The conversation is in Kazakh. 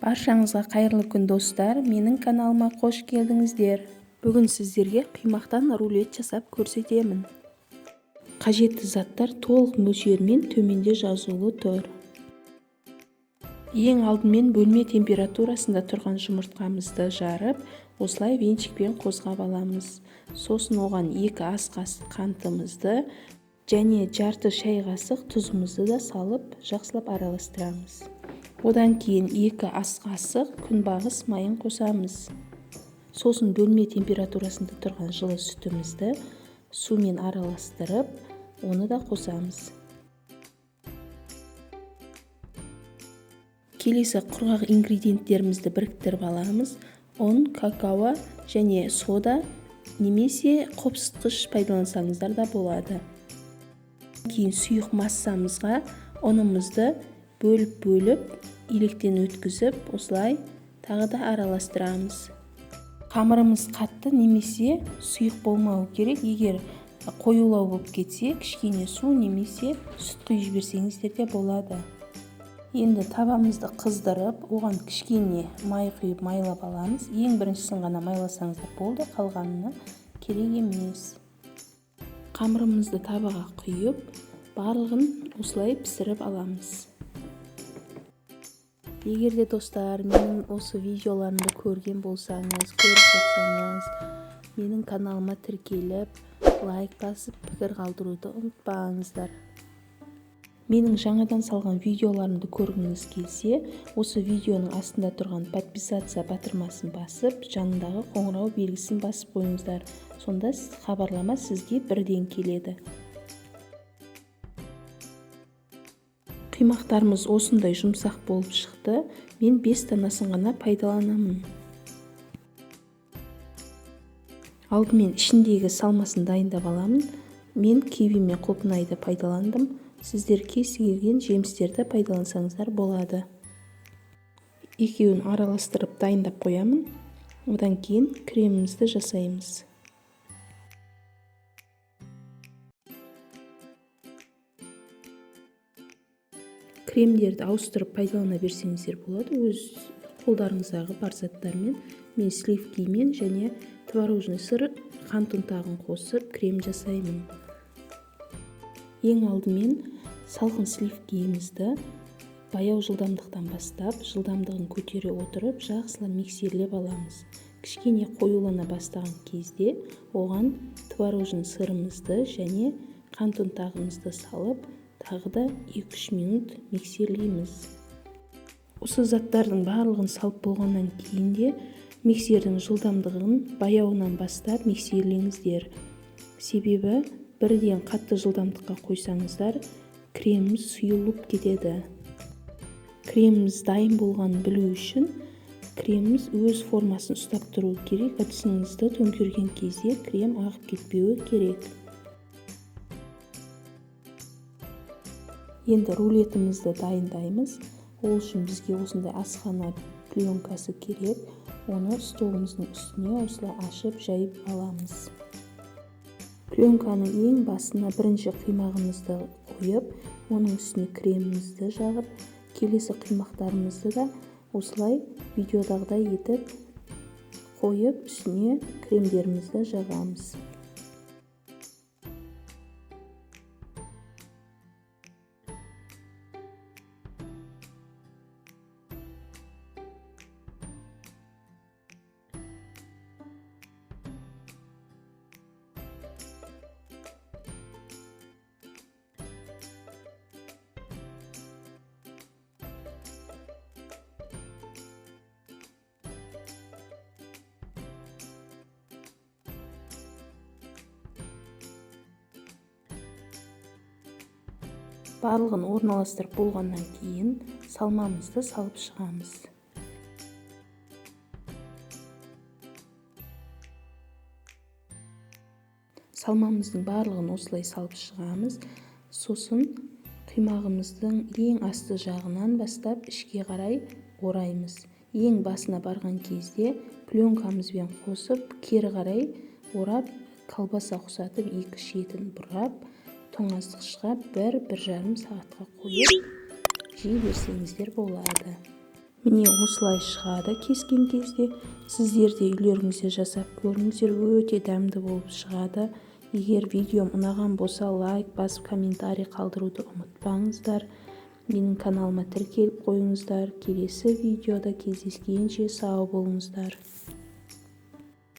Баршаңызға қайырлы күн достар, менің каналыма қош келдіңіздер. Бүгін сіздерге қимақтан рулет жасап көрсетемін. Қажетті заттар толық мөлшермен төменде жазулы тұр. Ең алдымен бөлме температурасында тұрған жұмыртқамызды жарып, осылай венчикпен қозғап аламыз. Сосын оған 2 ас қасық қантымызды және жарты шай қасық тұзымызды да салып, жақсылап араластырамыз. Одан кейін 2 ас қасық күнбағыс майын қосамыз. Сосын бөлме температурасында тұрған жылы сүтімізді сумен араластырып, оны да қосамыз. Келесі құрғақ ингредиенттерімізді біріктіріп аламыз. ұн, какао және сода немесе қопсытқыш пайдалансаңыздар да болады. Кейін сұйық массамызға ұнымызды бөліп електен өткізіп, осылай тағы да араластырамыз. Қамырымыз қатты немесе сұйық болмауы керек. Егер қоюлау болып кетсе, кішкене су немесе сүт құйып жіберсеңіздер де болады. Енді табамызды қыздырып, оған кішкене май құйып майлап аламыз. Ең біріншісін ғана майласаңыздар болды, қалғанына керек емес. Қамырымызды табаға құйып, барлығын осылай пісіріп аламыз. Егер де достар, менің осы видеоларымды көрген болсаңыз, көріп жатсаңыз, менің каналыма тіркеліп, лайк басып, пікір қалдыруды ұмытпаңыздар. Менің жаңадан салған видеоларымды көргіңіз келсе, осы видеоның астында тұрған подписаться батырмасын басып, жанындағы қоңырау белгісін басып қойыңыздар. Сонда хабарлама сізге бірден келеді. Қимақтарымыз осындай жұмсақ болып шықты. Мен 5 данасын ғана пайдаланамын. Алдымен ішіндегі салмасын дайындап аламын. Мен киви мен құлпынайды пайдаландым. Сіздер кез келген жемістерді пайдалансаңыздар болады. Екеуін араластырып дайындап қоямын. Одан кейін кремімізді жасаймыз. Кремдерді ауыстырып пайдалана берсеңіздер болады, өз қолдарыңыздағы бар заттармен. Мен сливкимен және творожный сыр қант ұнтағын қосып крем жасаймын. Ең алдымен салқын сливкиімізді баяу жылдамдықтан бастап, жылдамдығын көтере отырып, жақсылап миксерлеп аламыз. Кішкене қоюлана бастаған кезде оған творожный сырымызды және қант ұнтағымызды салып, тағы да 2-3 минут миксерлейміз. Осы заттардың барлығын салып болғаннан кейін де миксердің жылдамдығын баяуынан бастап миксерлеңіздер. Себебі бірден қатты жылдамдыққа қойсаңыздар, креміміз сұйылып кетеді. Креміміз дайын болғанын білу үшін креміміз өз формасын ұстап тұру керек. Ыдысыңызды төңкерген кезде крем ағып кетпеуі керек. Енді рулетімізді дайындаймыз. Ол үшін бізге осындай асхана пленкасы керек. Оны столымыздың үстіне осылай ашып жайып аламыз. Пленканың ең басына бірінші қимағымызды қойып, оның үстіне кремімізді жағып, келесі қимақтарымызды да осылай видеодағыдай етіп қойып, үстіне кремдерімізді жағамыз. Барлығын орналастырып болғаннан кейін салмамызды салып шығамыз. Салмамыздың барлығын осылай салып шығамыз. Сосын қимағымыздың ең асты жағынан бастап ішке қарай ораймыз. Ең басына барған кезде пленкамызбен қосып, кері қарай орап, колбаса ұқсатып, 2 шетін бұрап, тоңазытқышқа 1-1,5 сағатқа қойып жей берсеңіздер болады. міне осылай шығады kesкен кезде. Сіздер де үйлеріңізде жасап көріңіздер, өте дәмді болып шығады. Егер видеом ұнаған болса, лайк басып комментарий қалдыруды ұмытпаңыздар. Менің каналыма тіркеліп қойыңыздар. Келесі видеода кездескенше сау болыңыздар.